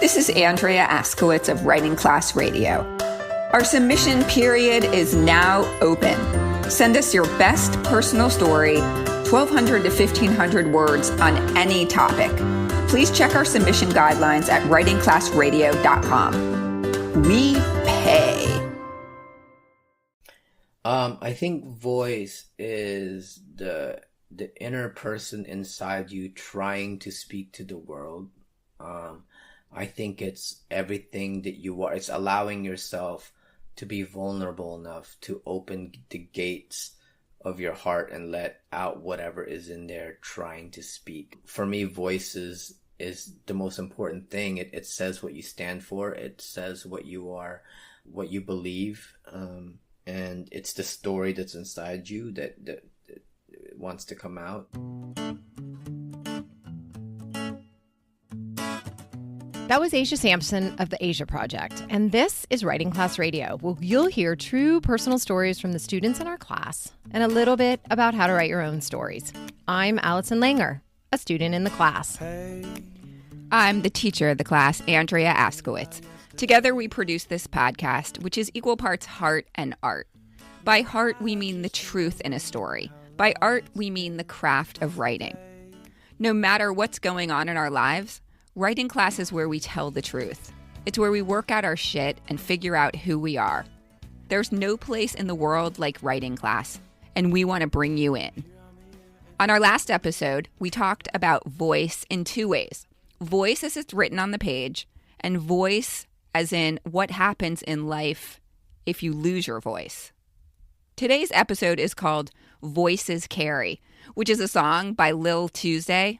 This is Andrea Askowitz of Writing Class Radio. Our submission period is now open. Send us your best personal story, 1,200 to 1,500 words on any topic. Please check our submission guidelines at writingclassradio.com. We pay. I think voice is the inner person inside you trying to speak to the world. I think it's everything that you are. It's allowing yourself to be vulnerable enough to open the gates of your heart and let out whatever is in there trying to speak. For me, voices is the most important thing. It says what you stand for. It says what you are, what you believe. And it's the story that's inside you that wants to come out. That was Asia Sampson of the Asia Project, and this is Writing Class Radio, where you'll hear true personal stories from the students in our class and a little bit about how to write your own stories. I'm Allison Langer, a student in the class. I'm the teacher of the class, Andrea Askowitz. Together we produce this podcast, which is equal parts heart and art. By heart, we mean the truth in a story. By art, we mean the craft of writing. No matter what's going on in our lives, writing class is where we tell the truth. It's where we work out our shit and figure out who we are. There's no place in the world like writing class, and we want to bring you in. On our last episode, we talked about voice in two ways. Voice as it's written on the page, and voice as in what happens in life if you lose your voice. Today's episode is called Voices Carry, which is a song by Lil Tuesday.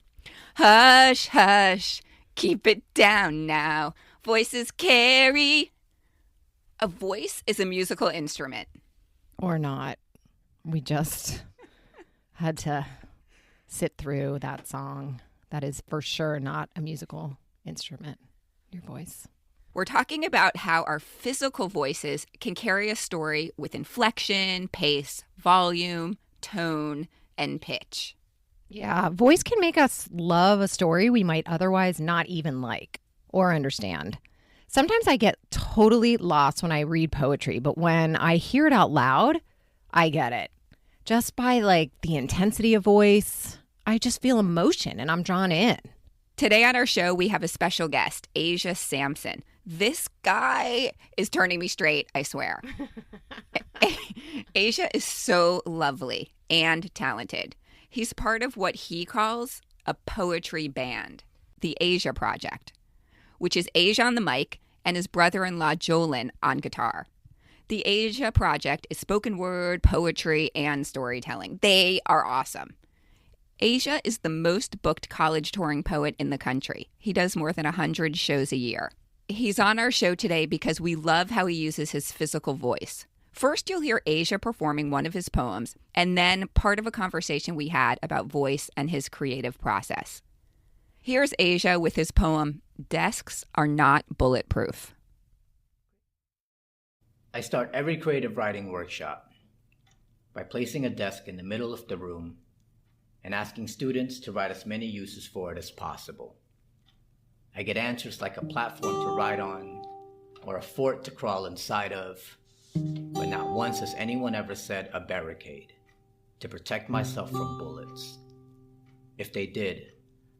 Hush, hush, keep it down now. Voices carry. A voice is a musical instrument. Or not. We just had to sit through that song. That is for sure not a musical instrument, your voice. We're talking about how our physical voices can carry a story with inflection, pace, volume, tone, and pitch. Yeah, voice can make us love a story we might otherwise not even like or understand. Sometimes I get totally lost when I read poetry, but when I hear it out loud, I get it. Just by the intensity of voice, I just feel emotion and I'm drawn in. Today on our show, we have a special guest, Asia Sampson. This guy is turning me straight, I swear. Asia is so lovely and talented. He's part of what he calls a poetry band, the Asia Project, which is Asia on the mic and his brother-in-law Jolin on guitar. The Asia Project is spoken word, poetry, and storytelling. They are awesome. Asia is the most booked college touring poet in the country. He does more than 100 shows a year. He's on our show today because we love how he uses his physical voice. First, you'll hear Asia performing one of his poems, and then part of a conversation we had about voice and his creative process. Here's Asia with his poem, Desks Are Not Bulletproof. I start every creative writing workshop by placing a desk in the middle of the room and asking students to write as many uses for it as possible. I get answers like a platform to ride on or a fort to crawl inside of, but not once has anyone ever said a barricade to protect myself from bullets. If they did,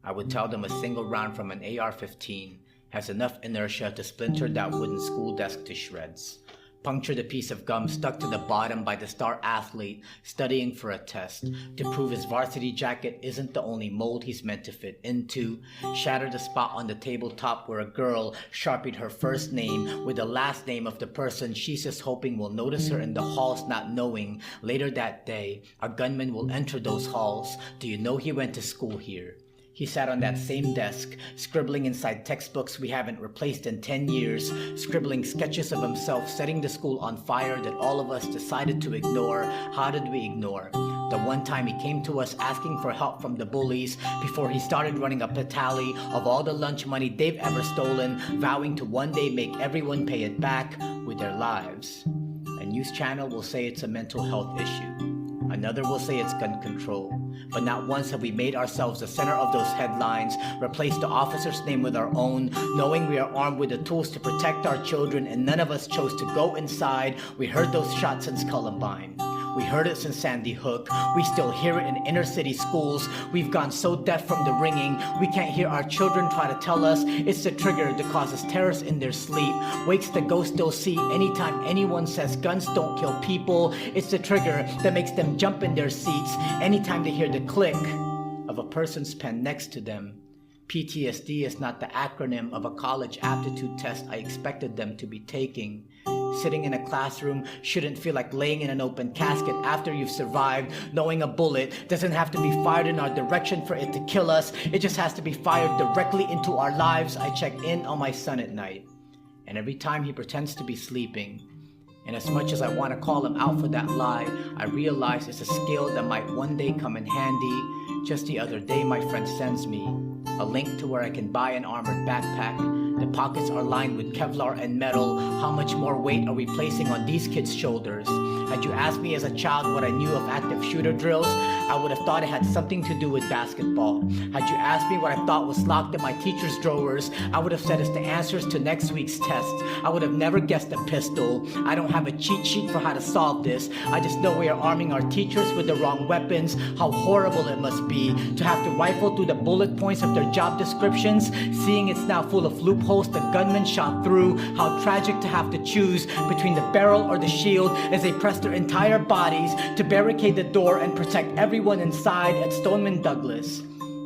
I would tell them a single round from an AR-15 has enough inertia to splinter that wooden school desk to shreds, puncture the piece of gum stuck to the bottom by the star athlete studying for a test to prove his varsity jacket isn't the only mold he's meant to fit into, shatter the spot on the tabletop where a girl sharpied her first name with the last name of the person she's just hoping will notice her in the halls, not knowing later that day a gunman will enter those halls. Do you know he went to school here? He sat on that same desk, scribbling inside textbooks we haven't replaced in 10 years, scribbling sketches of himself setting the school on fire that all of us decided to ignore. How did we ignore? The one time he came to us asking for help from the bullies before he started running up a tally of all the lunch money they've ever stolen, vowing to one day make everyone pay it back with their lives. A news channel will say it's a mental health issue. Another will say it's gun control. But not once have we made ourselves the center of those headlines, replaced the officer's name with our own, knowing we are armed with the tools to protect our children, and none of us chose to go inside. We heard those shots since Columbine. We heard it since Sandy Hook. We still hear it in inner city schools. We've gone so deaf from the ringing, we can't hear our children try to tell us it's the trigger that causes terrorists in their sleep. Wakes the ghost they'll see anytime anyone says guns don't kill people. It's the trigger that makes them jump in their seats anytime they hear the click of a person's pen next to them. PTSD is not the acronym of a college aptitude test I expected them to be taking. Sitting in a classroom shouldn't feel like laying in an open casket after you've survived, knowing a bullet doesn't have to be fired in our direction for it to kill us. It just has to be fired directly into our lives. I check in on my son at night, and every time he pretends to be sleeping, and as much as I want to call him out for that lie, I realize it's a skill that might one day come in handy. Just the other day, my friend sends me a link to where I can buy an armored backpack. The pockets are lined with Kevlar and metal. How much more weight are we placing on these kids' shoulders? Had you asked me as a child what I knew of active shooter drills, I would have thought it had something to do with basketball. Had you asked me what I thought was locked in my teacher's drawers, I would have said it's the answers to next week's test. I would have never guessed a pistol. I don't have a cheat sheet for how to solve this. I just know we are arming our teachers with the wrong weapons. How horrible it must be to have to rifle through the bullet points of their job descriptions, seeing it's now full of loopholes the gunman shot through. How tragic to have to choose between the barrel or the shield as they press their entire bodies to barricade the door and protect everyone inside at Stoneman Douglas.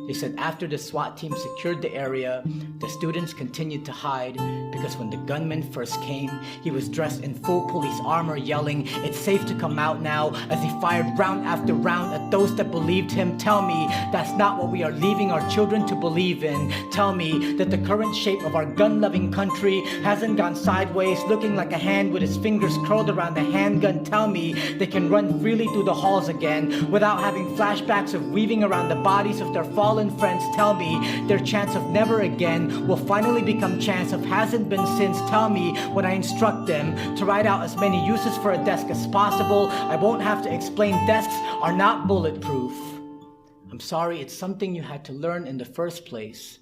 They said after the SWAT team secured the area, the students continued to hide because when the gunman first came, he was dressed in full police armor yelling, "It's safe to come out now," as he fired round after round at those that believed him. Tell me that's not what we are leaving our children to believe in. Tell me that the current shape of our gun-loving country hasn't gone sideways, looking like a hand with its fingers curled around a handgun. Tell me they can run freely through the halls again without having flashbacks of weaving around the bodies of their fallen friends. Tell me their chance of never again will finally become chance of hasn't been since. Tell me when I instruct them to write out as many uses for a desk as possible, I won't have to explain desks are not bulletproof. I'm sorry it's something you had to learn in the first place,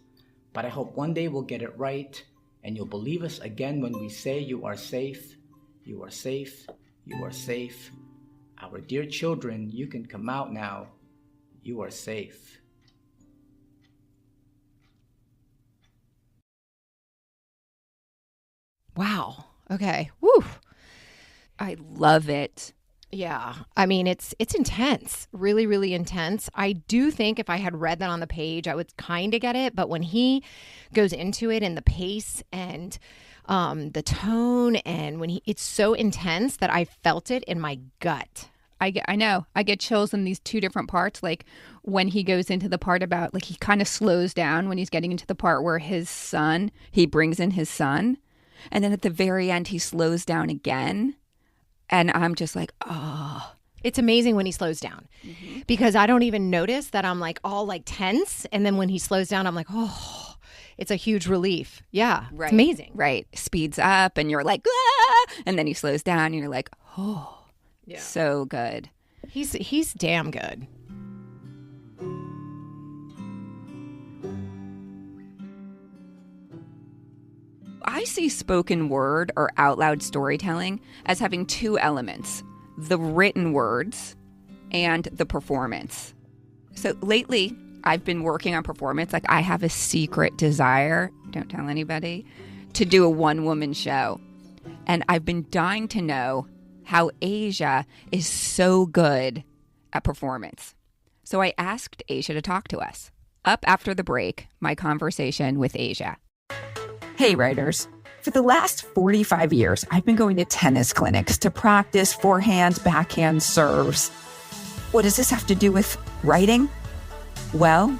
but I hope one day we'll get it right and you'll believe us again when we say you are safe, you are safe, you are safe. Our dear children, you can come out now. You are safe. Wow. Okay. Woo. I love it. Yeah. I mean, it's intense. Really, really intense. I do think if I had read that on the page, I would kind of get it. But when he goes into it and the pace and the tone and when it's so intense that I felt it in my gut. I know. I get chills in these two different parts. Like when he goes into the part about, like, he kind of slows down when he's getting into the part where he brings in his son. And then at the very end, he slows down again. And I'm just like, oh. It's amazing when he slows down because I don't even notice that I'm like all like tense. And then when he slows down, I'm like, oh, it's a huge relief. Yeah. Right. It's amazing. Right. Speeds up and you're like, ah! And then he slows down and you're like, oh, yeah. So good. He's damn good. I see spoken word or out loud storytelling as having two elements, the written words and the performance. So lately, I've been working on performance. Like, I have a secret desire, don't tell anybody, to do a one-woman show. And I've been dying to know how Asia is so good at performance. So I asked Asia to talk to us. Up after the break, my conversation with Asia. Hey, writers. For the last 45 years, I've been going to tennis clinics to practice forehand, backhand serves. What does this have to do with writing? Well,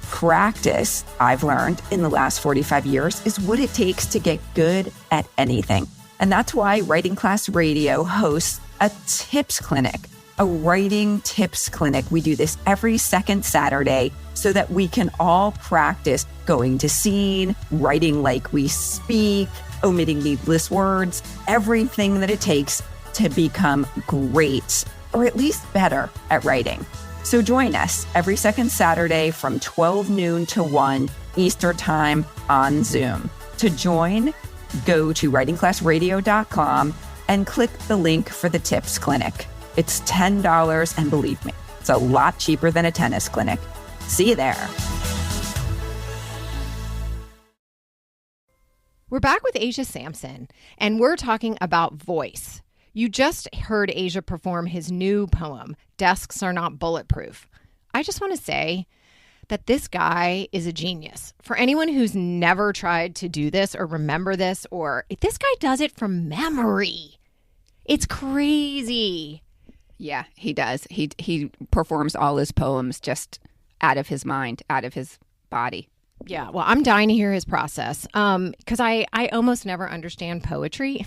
practice, I've learned in the last 45 years, is what it takes to get good at anything. And that's why Writing Class Radio hosts a tips clinic, a writing tips clinic. We do this every second Saturday so that we can all practice going to scene, writing like we speak, omitting needless words, everything that it takes to become great, or at least better at writing. So join us every second Saturday from 12 noon to 1 Eastern Time on Zoom. To join, go to writingclassradio.com and click the link for the Tips Clinic. It's $10, and believe me, it's a lot cheaper than a tennis clinic. See you there. We're back with Asia Sampson, and we're talking about voice. You just heard Asia perform his new poem, Desks Are Not Bulletproof. I just want to say that this guy is a genius. For anyone who's never tried to do this or remember this, or this guy does it from memory. It's crazy. Yeah, he does. He performs all his poems just out of his mind, out of his body. Yeah, well, I'm dying to hear his process because I almost never understand poetry.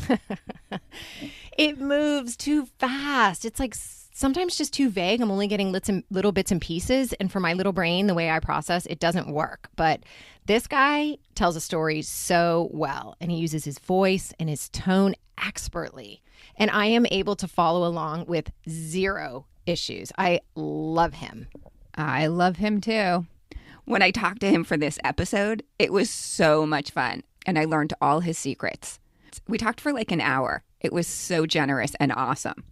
It moves too fast. It's like sometimes just too vague. I'm only getting little bits and pieces. And for my little brain, the way I process, it doesn't work. But this guy tells a story so well, and he uses his voice and his tone expertly. And I am able to follow along with zero issues. I love him. I love him too. When I talked to him for this episode, it was so much fun, and I learned all his secrets. We talked for like an hour. It was so generous and awesome.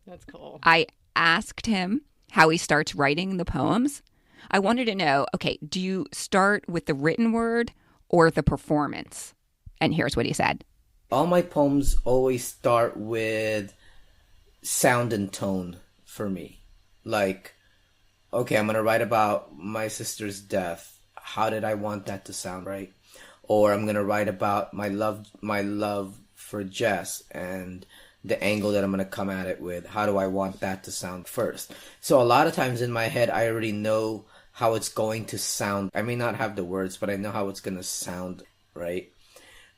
That's cool. I asked him how he starts writing the poems. I wanted to know, okay, do you start with the written word or the performance? And here's what he said. All my poems always start with sound and tone for me. Like, okay, I'm going to write about my sister's death. How did I want that to sound, right? Or I'm going to write about my love for Jess and the angle that I'm going to come at it with. How do I want that to sound first? So a lot of times in my head, I already know how it's going to sound. I may not have the words, but I know how it's going to sound, right?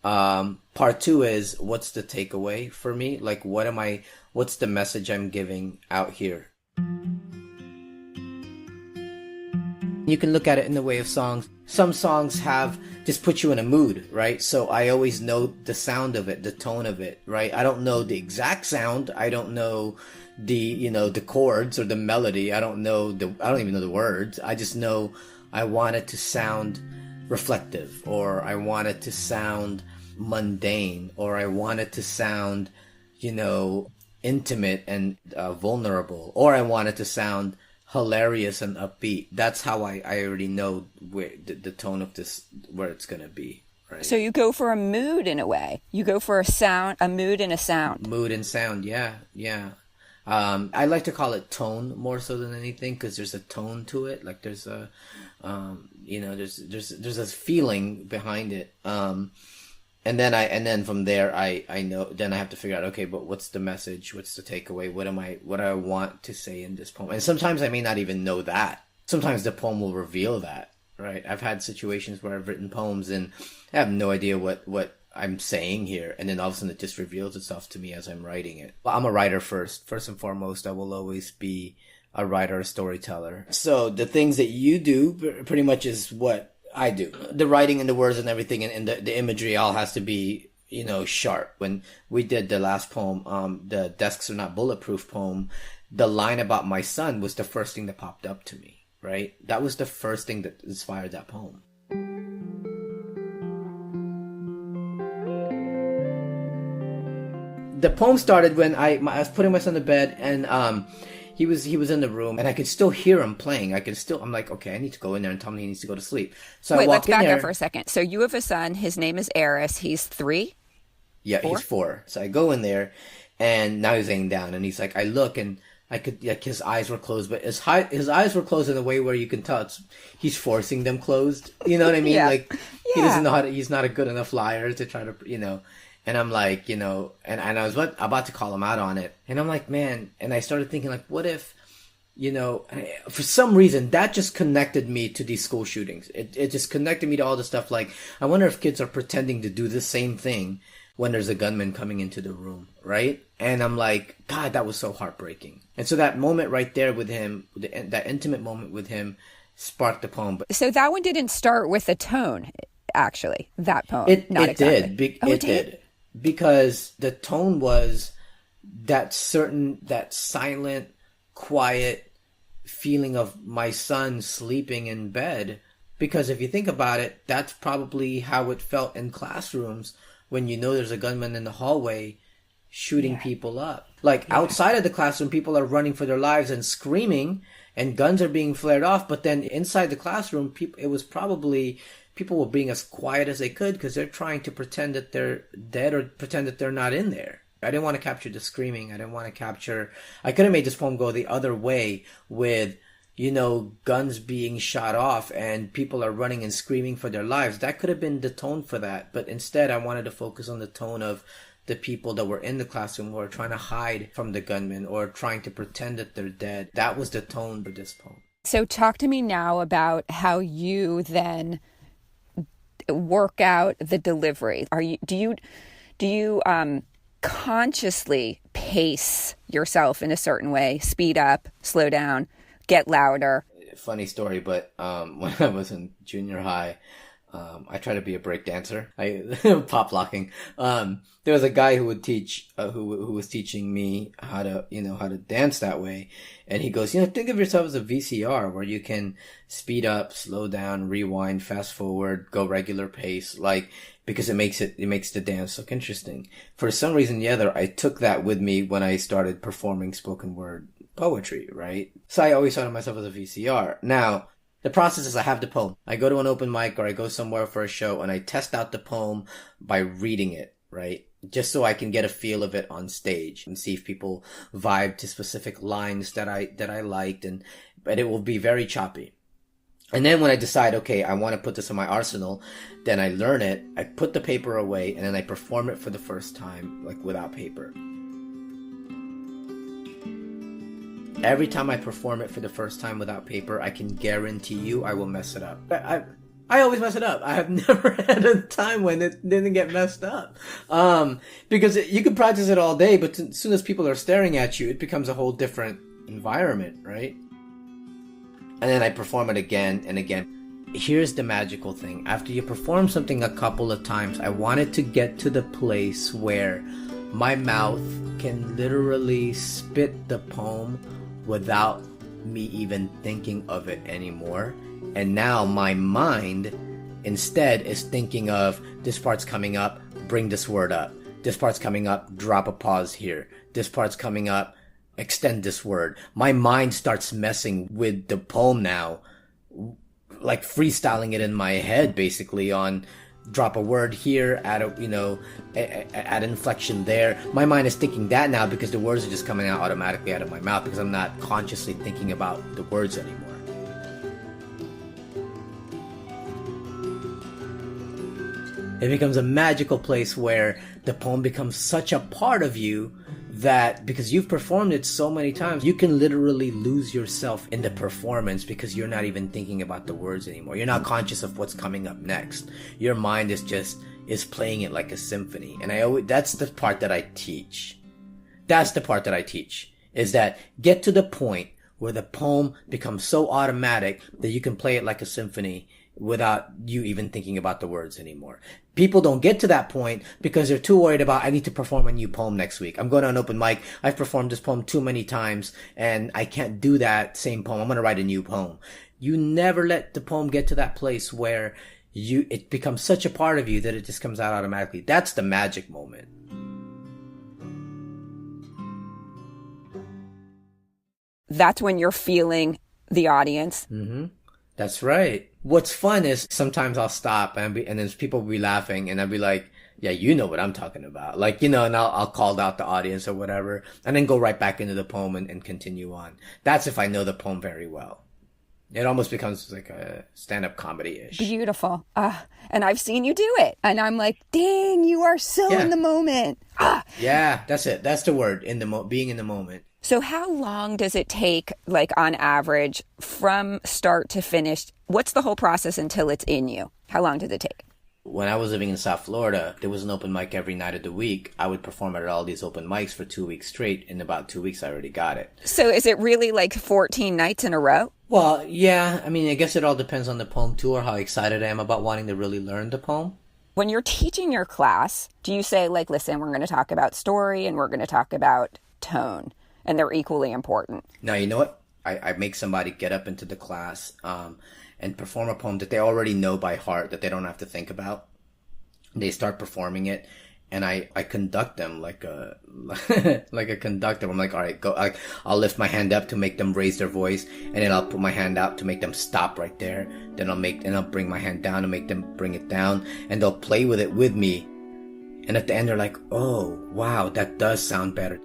Part two is, what's the takeaway for me? Like, what's the message I'm giving out here? You can look at it in the way of songs. Some songs just put you in a mood, right? So I always know the sound of it, the tone of it, right? I don't know the exact sound. I don't know the chords or the melody. I don't even know the words. I just know I want it to sound reflective, or I want it to sound mundane, or I want it to sound, intimate and vulnerable, or I want it to sound hilarious and upbeat. That's how I already know where the tone of this, where it's going to be. Right? So you go for a mood in a way. You go for a mood and a sound. Mood and sound, yeah. I like to call it tone more so than anything, because there's a tone to it. Like there's a, there's a feeling behind it. And then from there, I know, then I have to figure out, okay, but what's the message? What's the takeaway? What do I want to say in this poem? And sometimes I may not even know that. Sometimes the poem will reveal that, right? I've had situations where I've written poems and I have no idea what I'm saying here. And then all of a sudden it just reveals itself to me as I'm writing it. Well, I'm a writer first. First and foremost, I will always be a writer, a storyteller. So the things that you do pretty much is what I do. The writing and the words and everything, and the imagery all has to be, sharp. When we did the last poem, the Desks Are Not Bulletproof poem, the line about my son was the first thing that popped up to me, right? That was the first thing that inspired that poem. The poem started when I was putting my son to bed, and he was in the room, and I could still hear him playing. I'm like, okay, I need to go in there and tell him he needs to go to sleep. So Wait, I walk let's in back there. up for a second. So you have a son. His name is Eris. He's 3? Yeah, 4? he's 4. So I go in there, and now he's laying down, and he's like, I look, and I could, like, his eyes were closed, but his eyes were closed in a way where you can tell he's forcing them closed. You know what I mean? Yeah. Like, he doesn't know he's not a good enough liar to try to, And I'm like, and I was about to call him out on it. And I'm like, man, and I started thinking, like, what if, for some reason, that just connected me to these school shootings. It just connected me to all the stuff. Like, I wonder if kids are pretending to do the same thing when there's a gunman coming into the room, right? And I'm like, God, that was so heartbreaking. And so that moment right there with him, that intimate moment with him, sparked the poem. So that one didn't start with a tone, actually, that poem. It exactly. did. It did. Because the tone was that silent, quiet, feeling of my son sleeping in bed. Because if you think about it, that's probably how it felt in classrooms when you know there's a gunman in the hallway shooting people up. Like outside of the classroom, people are running for their lives and screaming, and guns are being flared off. But then inside the classroom, people were being as quiet as they could because they're trying to pretend that they're dead or pretend that they're not in there. I didn't want to capture the screaming. I could have made this poem go the other way with, guns being shot off and people are running and screaming for their lives. That could have been the tone for that. But instead, I wanted to focus on the tone of the people that were in the classroom who are trying to hide from the gunman or trying to pretend that they're dead. That was the tone for this poem. So talk to me now about how you then work out the delivery. Do you consciously pace yourself in a certain way, speed up, slow down, get louder? Funny story, but when I was in junior high, I tried to be a break dancer. Pop locking. There was a guy who would teach, who was teaching me how to dance that way. And he goes, think of yourself as a VCR where you can speed up, slow down, rewind, fast forward, go regular pace, because it makes the dance look interesting. For some reason or the other, I took that with me when I started performing spoken word poetry, right? So I always thought of myself as a VCR. Now, the process is I have the poem. I go to an open mic or I go somewhere for a show and I test out the poem by reading it, right? Just so I can get a feel of it on stage and see if people vibe to specific lines that I liked, but it will be very choppy. And then when I decide, okay, I want to put this in my arsenal, then I learn it, I put the paper away, and then I perform it for the first time, without paper. Every time I perform it for the first time without paper, I can guarantee you I will mess it up. I always mess it up. I have never had a time when it didn't get messed up. Because you can practice it all day, but as soon as people are staring at you, it becomes a whole different environment, right? And then I perform it again and again. Here's the magical thing. After you perform something a couple of times, I want it to get to the place where my mouth can literally spit the poem without me even thinking of it anymore. And now my mind instead is thinking of, this part's coming up, bring this word up. This part's coming up, drop a pause here. This part's coming up, extend this word. My mind starts messing with the poem now, freestyling it in my head, basically, on drop a word here, add inflection there. My mind is thinking that now because the words are just coming out automatically out of my mouth because I'm not consciously thinking about the words anymore. It becomes a magical place where the poem becomes such a part of you that because you've performed it so many times, you can literally lose yourself in the performance because you're not even thinking about the words anymore. You're not conscious of what's coming up next. Your mind is playing it like a symphony. And that's the part that I teach. That's the part that I teach, is that get to the point where the poem becomes so automatic that you can play it like a symphony without you even thinking about the words anymore. People don't get to that point because they're too worried about, I need to perform a new poem next week. I'm going to an open mic. I've performed this poem too many times and I can't do that same poem. I'm going to write a new poem. You never let the poem get to that place where it becomes such a part of you that it just comes out automatically. That's the magic moment. That's when you're feeling the audience. Mm-hmm. That's right. What's fun is sometimes I'll stop and then people will be laughing and I'll be like, yeah, you know what I'm talking about. And I'll call out the audience or whatever and then go right back into the poem and continue on. That's if I know the poem very well. It almost becomes like a stand-up comedy-ish. Beautiful. And I've seen you do it. And I'm like, dang, you are so in the moment. Yeah, that's it. That's the word, being in the moment. So how long does it take, on average, from start to finish? What's the whole process until it's in you? How long does it take? When I was living in South Florida, there was an open mic every night of the week. I would perform at all these open mics for 2 weeks straight. In about 2 weeks, I already got it. So is it really 14 nights in a row? Well, yeah. I mean, I guess it all depends on the poem too, or how excited I am about wanting to really learn the poem. When you're teaching your class, do you say, listen, we're going to talk about story and we're going to talk about tone? And they're equally important. Now, you know what? I make somebody get up into the class and perform a poem that they already know by heart, that they don't have to think about. They start performing it, and I conduct them like a like a conductor. I'm like, all right, go. I'll lift my hand up to make them raise their voice, and then I'll put my hand out to make them stop right there. Then I'll bring my hand down to make them bring it down, and they'll play with it with me. And at the end, they're like, oh, wow, that does sound better.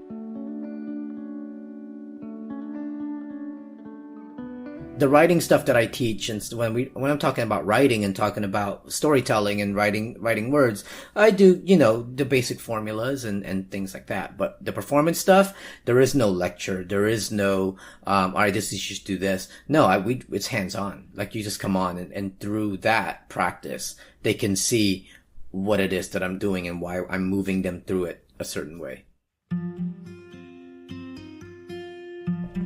The writing stuff that I teach, and when I'm talking about writing and talking about storytelling and writing words, I do, the basic formulas and things like that. But the performance stuff, there is no lecture. There is no, all right, you just do this. No, it's hands on. Like, you just come on and through that practice, they can see what it is that I'm doing and why I'm moving them through it a certain way.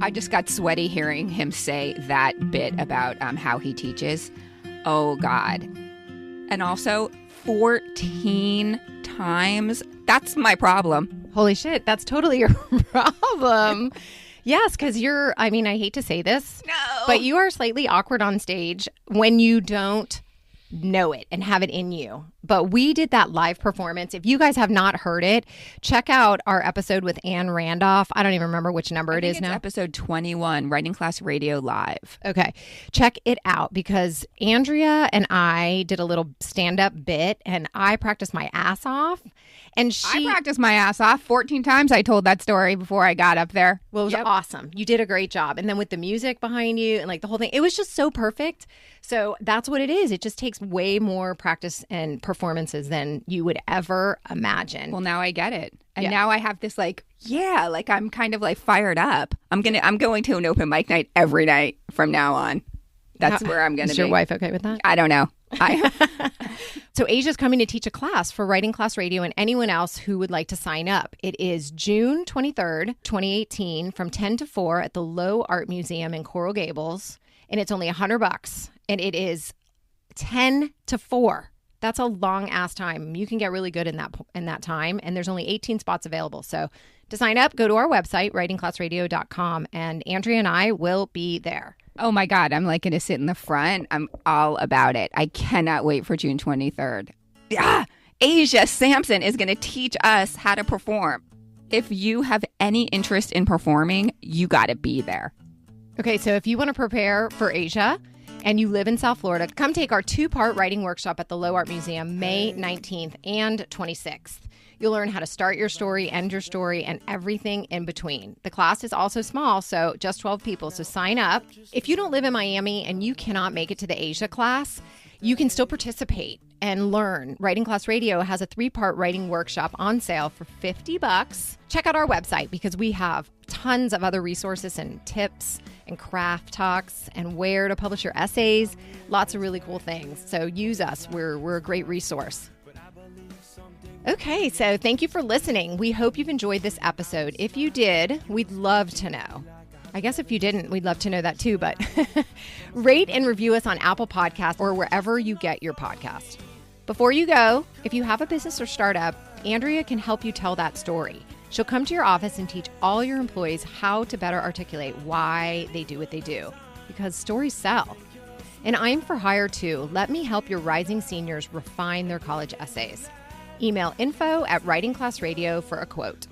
I just got sweaty hearing him say that bit about how he teaches. Oh, God. And also, 14 times. That's my problem. Holy shit, that's totally your problem. Yes, because I hate to say this, No. but you are slightly awkward on stage when you don't know it and have it in you. But we did that live performance. If you guys have not heard it, check out our episode with Anne Randolph. I don't even remember which number it is now. Episode 21, Writing Class Radio Live. Okay. Check it out because Andrea and I did a little stand-up bit and I practiced my ass off. And I practiced my ass off 14 times. I told that story before I got up there. Well, it was awesome. You did a great job. And then with the music behind you and like the whole thing, it was just so perfect. So that's what it is. It just takes way more practice and performances than you would ever imagine. Well, now I get it. And now I have this I'm kind of like fired up. I'm going to an open mic night every night from now on. That's where I'm going to be. Is your wife okay with that? I don't know. So Asia's coming to teach a class for Writing Class Radio and anyone else who would like to sign up. It is June 23rd, 2018 from 10 to 4 at the Low Art Museum in Coral Gables. And it's only $100. And it is 10 to 4. That's a long ass time. You can get really good in that time. And there's only 18 spots available. So to sign up, go to our website, writingclassradio.com. And Andrea and I will be there. Oh my God, I'm going to sit in the front. I'm all about it. I cannot wait for June 23rd. Asia Sampson is going to teach us how to perform. If you have any interest in performing, you got to be there. Okay, so if you want to prepare for Asia and you live in South Florida, come take our 2-part writing workshop at the Low Art Museum, May 19th and 26th. You'll learn how to start your story, end your story, and everything in between. The class is also small, so just 12 people, so sign up. If you don't live in Miami and you cannot make it to the Asia class, you can still participate and learn. Writing Class Radio has a 3-part writing workshop on sale for $50. Check out our website because we have tons of other resources and tips and craft talks and where to publish your essays. Lots of really cool things. So use us. We're a great resource. Okay, so thank you for listening. We hope you've enjoyed this episode. If you did, we'd love to know. I guess if you didn't, we'd love to know that too, but rate and review us on Apple Podcasts or wherever you get your podcast. Before you go, if you have a business or startup, Andrea can help you tell that story. She'll come to your office and teach all your employees how to better articulate why they do what they do, because stories sell. And I'm for hire too. Let me help your rising seniors refine their college essays. Email info@writingclassradio for a quote.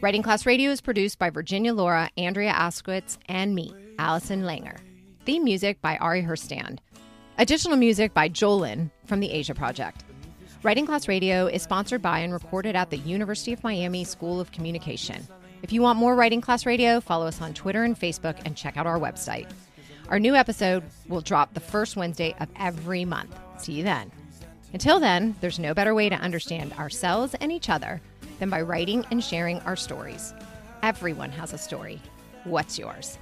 Writing Class Radio is produced by Virginia Laura, Andrea Askowitz, and me, Allison Langer. Theme music by Ari Herstand. Additional music by Jolin from the Asia Project. Writing Class Radio is sponsored by and recorded at the University of Miami School of Communication. If you want more Writing Class Radio, follow us on Twitter and Facebook and check out our website. Our new episode will drop the first Wednesday of every month. See you then. Until then, there's no better way to understand ourselves and each other than by writing and sharing our stories. Everyone has a story. What's yours?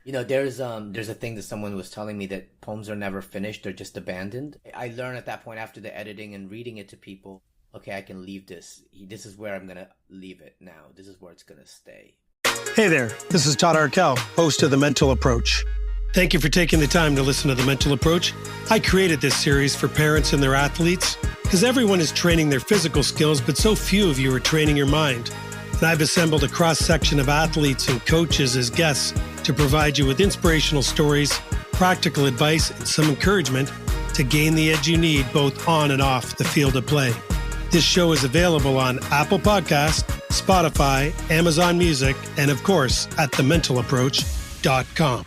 There's a thing that someone was telling me that poems are never finished, they're just abandoned. I learned at that point after the editing and reading it to people, okay, I can leave this. This is where I'm going to leave it now. This is where it's going to stay. Hey there, this is Todd Arkell, host of The Mental Approach. Thank you for taking the time to listen to The Mental Approach. I created this series for parents and their athletes because everyone is training their physical skills, but so few of you are training your mind. And I've assembled a cross-section of athletes and coaches as guests to provide you with inspirational stories, practical advice, and some encouragement to gain the edge you need both on and off the field of play. This show is available on Apple Podcasts, Spotify, Amazon Music, and of course at thementalapproach.com.